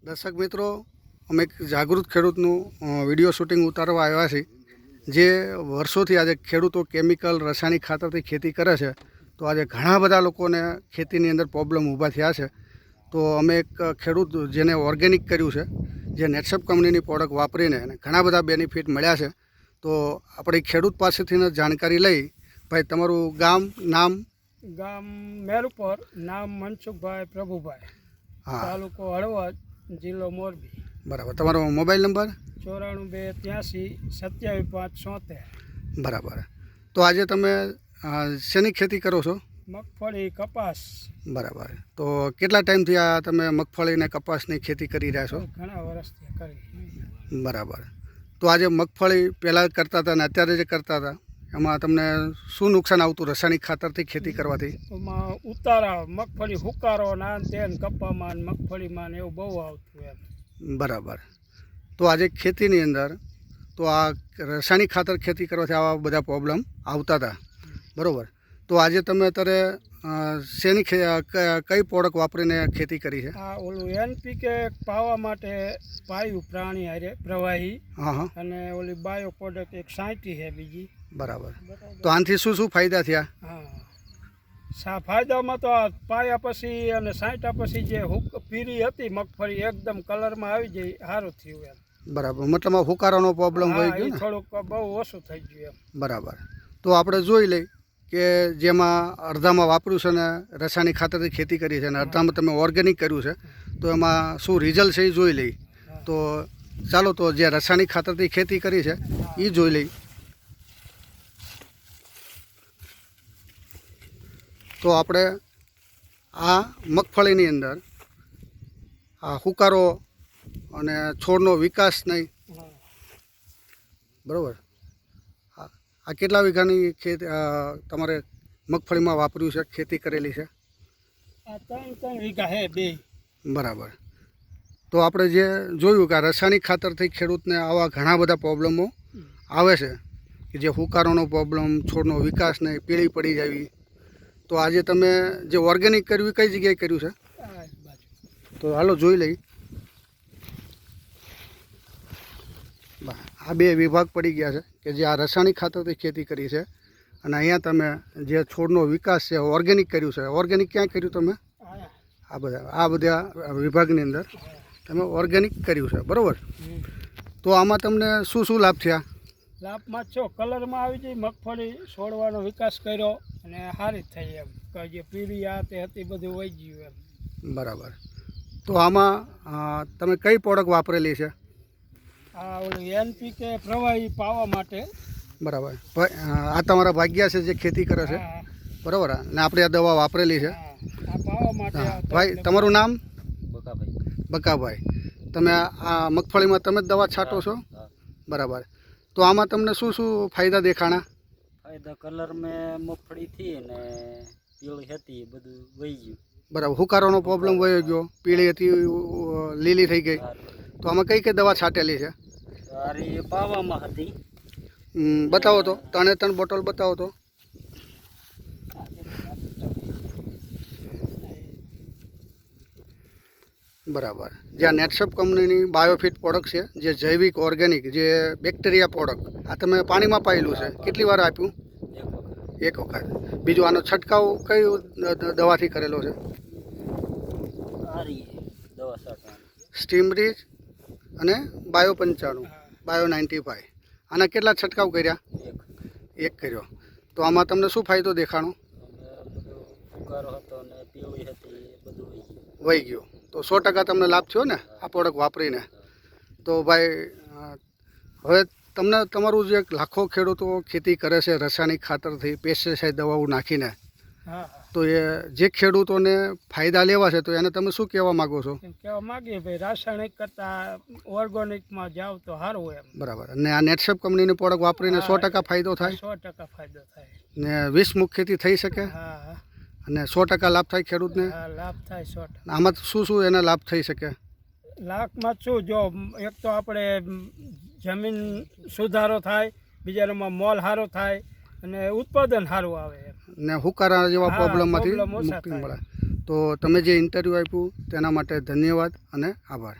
દર્શક મિત્રો, અમે એક જાગૃત ખેડૂતનું વિડીયો શૂટિંગ ઉતારવા આવ્યા છીએ. જે વર્ષોથી આજે ખેડૂતો કેમિકલ રાસાયણિક ખાતરથી ખેતી કરે છે, તો આજે ઘણા બધા લોકોને ખેતીની અંદર પ્રોબ્લેમ ઊભા થયા છે. તો અમે એક ખેડૂત જેને ઓર્ગેનિક કર્યું છે, જે નેટસપ કંપનીની પ્રોડક્ટ વાપરીને ઘણા બધા બેનિફિટ મળ્યા છે. તો આપણે ખેડૂત પાસેથી જાણકારી લઈ. ભાઈ, તમારું નામ? ગામ મેરુપર, નામ મનસુખભાઈ પ્રભુભાઈ, તાલુકો હળવદ, જિલ્લો મોરબી. બરાબર. તમારો મોબાઈલ નંબર? 94 82 27 5 76. બરાબર. તો આજે તમે શેની ખેતી કરો છો? મગફળી, કપાસ. બરાબર. તો કેટલા ટાઈમથી આ તમે મગફળી અને કપાસની ખેતી કરી રહ્યા છો? ઘણા વર્ષથી કરી. બરાબર. તો આજે મગફળી પહેલાં કરતા હતા અને અત્યારે જે કરતા હતા, એમાં તમને શું નુકસાન આવતું રાસાયણિક ખાતરથી ખેતી કરવાથી? એમાં ઉતારા, મગફળી હુકારો, નાન તેન કપામાં મગફળીમાં એવું બહુ આવતું એમ. બરાબર. તો આજે ખેતીની અંદર તો આ રાસાયણિક ખાતર ખેતી કરવાથી આવા બધા પ્રોબ્લેમ આવતા હતા, બરાબર. તો આજે તમે અત્યારે શેની કઈ પ્રોડક્ટ વાપરીને ખેતી કરી છે? આ ઓલું NPK પાવા માટે પાયું પ્રાણી હારે પ્રવાહી, અને ઓલી બાયો પ્રોડક્ટ એક 60 છે બીજી. બરાબર. તો આનાથી શું શું ફાયદા થયા? ફાયદામાં તો પાયા પછી અને 60 પછી જે પીરી હતી મગફળી એકદમ કલરમાં આવી જાય, સારું થયું એમ. બરાબર. મતલબ હુકારાનો પ્રોબ્લેમ હોય ગયો ને? થોડુંક બહુ ઓછું થઈ ગયું એમ. બરાબર. તો આપણે જોઈ લઈ કે જેમાં અડધામાં વાપર્યું છે ને રાસાયણિક ખાતરથી ખેતી કરી છે, અને અડધામાં તમે ઓર્ગેનિક કર્યું છે, તો એમાં શું રિઝલ્ટ છે એ જોઈ લઈ. તો ચાલો, તો જે રાસાયણિક ખાતરથી ખેતી કરી છે એ જોઈ લઈ. તો આપણે આ મગફળીની અંદર આ હુકારો અને છોડનો વિકાસ નહીં, બરાબર. આ કેટલા વીઘાની તમારે મગફળીમાં વાપર્યું છે, ખેતી કરેલી છે? 3 વીઘા છે, 2. બરાબર. તો આપણે જે જોયું કે આ રાસાયણિક ખાતરથી ખેડૂતને આવા ઘણા બધા પ્રોબ્લેમો આવે છે, કે જે હુકારોનો પ્રોબ્લેમ, છોડનો વિકાસ નહીં, પીળી પડી જાવી. તો આજે તમે જે ઓર્ગેનિક કર્યું એ કઈ જગ્યાએ કર્યું છે? તો હાલો જોઈ લઈ. આ 2 વિભાગ પડી ગયા છે કે જે આ રાસાયણિક ખાતરથી ખેતી કરી છે, અને અહીંયા તમે જે છોડનો વિકાસ છે ઓર્ગેનિક કર્યું છે. ઓર્ગેનિક ક્યાં કર્યું તમે? આ બધા વિભાગની અંદર તમે ઓર્ગેનિક કર્યું છે, બરાબર. તો આમાં તમને શું શું લાભ થયા? લાભમાં કલરમાં આવી જાય મગફળી, છોડવાનો વિકાસ કર્યો અને સારી થઈ એમ. જે પીળી આ તે હતી બધું વહી ગયું એમ. બરાબર. તો આમાં તમે કઈ પ્રોડક્ટ વાપરેલી છે? આ ઓલું NPK પ્રવાહી પાવા માટે. બરાબર. આ તમારા ભાગ્યા છે જે ખેતી કરે છે, બરાબર. ને આપણે આ દવા વાપરેલી છે. આ પાવા માટે. ભાઈ, તમારું નામ? બકાભાઈ. બકાભાઈ. તમે આ મગફળીમાં તમે જ દવા છાંટો છો? બરાબર. તો આમાં તમને શું શું ફાયદા દેખાણા? ફાયદા કલર મેં મગફળી થી ને પીળી હતી બધું વહી ગયું. બરાબર. હુકારોનો પ્રોબ્લેમ વહી ગયો, પીળી હતી લીલી થઈ ગઈ. તો આમાં કઈ કઈ દવા છાંટેલી છે? સારી પાવામાં હતી. બતાવો તો, 3 બોટલ બતાવો તો. બરાબર. જે આ નેટસપ કંપનીની બાયોફિટ પ્રોડક્ટ છે, જે જૈવિક ઓર્ગેનિક, જે બેક્ટેરિયા પ્રોડક્ટ, આ તમે પાણીમાં પાયેલું છે. કેટલી વાર આપ્યું? 1 વખત. બીજું આનો છંટકાવ કઈ દવાથી કરેલો છે? સ્ટીમરીચ અને બાયો 95, બાયો 95. આના કેટલા છંટકાવ કર્યા? 1 કર્યો. તો આમાં તમને શું ફાયદો દેખાણો? વહી ગયો. તો 100% તમને લાભ થયો ને આ પ્રોડક્ટ વાપરીને? તો ભાઈ, હવે તમને તમારું જે લાખો ખેડૂતો ખેતી કરે છે રાસાયણિક ખાતરથી, પેસ્ટિસાઇડ દવાઓ નાખીને, તો એ જે ખેડૂતોને ફાયદા લેવા છે, તો એને તમે શું કહેવા માગો છો? કહેવા માગીએ ભાઈ, રાસાયણિક કરતાં ઓર્ગેનિકમાં જાવ તો સારું એમ. બરાબર. અને આ નેટસપ કંપનીની પ્રોડક્ટ વાપરીને 100% ફાયદો થાય? 100% ફાયદો થાય ને 20 મુખ ખેતી થઈ શકે? અને 100% લાભ થાય ખેડૂતને? લાભ થાય 100%. આમાં શું શું એને લાભ થઈ શકે? લાભમાં શું, જો એક તો આપણે જમીન સુધારો થાય, બીજામાં મોલ સારો થાય અને ઉત્પાદન સારું આવે ને હુકારા જેવા પ્રોબ્લેમમાંથી મુક્તિ મળે. તો તમે જે ઇન્ટરવ્યૂ આપ્યું તેના માટે ધન્યવાદ અને આભાર.